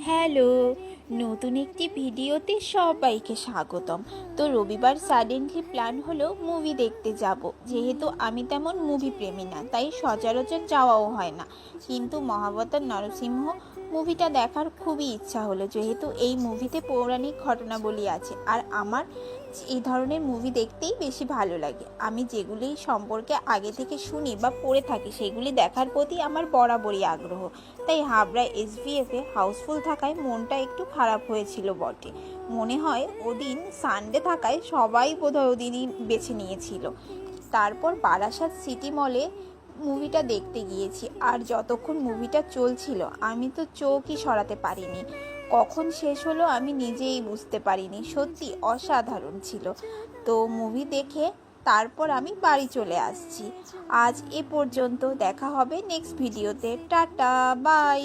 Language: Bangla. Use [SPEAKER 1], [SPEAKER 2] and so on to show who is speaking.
[SPEAKER 1] হ্যালো, নতুন একটি ভিডিওতে সবাইকে স্বাগতম। তো রবিবার সাডেনলি প্ল্যান হলো মুভি দেখতে যাব। যেহেতু আমি তেমন মুভি প্রেমী না, তাই সচরাচর যাওয়াও হয় না, কিন্তু মহাবতার নরসিংহ মুভিটা দেখার খুবই ইচ্ছা হলো, যেহেতু এই মুভিতে পৌরাণিক ঘটনাবলী আছে। আর আমার এই ধরনের মুভি দেখতেই বেশি ভালো লাগে। আমি যেগুলি সম্পর্কে আগে থেকে শুনি বা পড়ে থাকি, সেগুলি দেখার প্রতি আমার বরাবরই আগ্রহ। তাই হাবড়া এসভিএফে হাউসফুল থাকায় মনটা একটু খারাপ হয়েছিল বটে। মনে হয় ওদিন সানডে থাকায় সবাই বোধহয় ওদিনই বেছে নিয়েছিল। তারপর বারাসাত সিটি মলে মুভিটা দেখতে গিয়েছি, আর যতক্ষণ মুভিটা চলছিল আমি তো চোখই সরাতে পারিনি। কখন শেষ হলো আমি নিজেই বুঝতে পারিনি। সত্যি অসাধারণ ছিল। তো মুভি দেখে তারপর আমি বাড়ি চলে আসছি। আজ এ পর্যন্ত, দেখা হবে নেক্সট ভিডিওতে। Tata, by.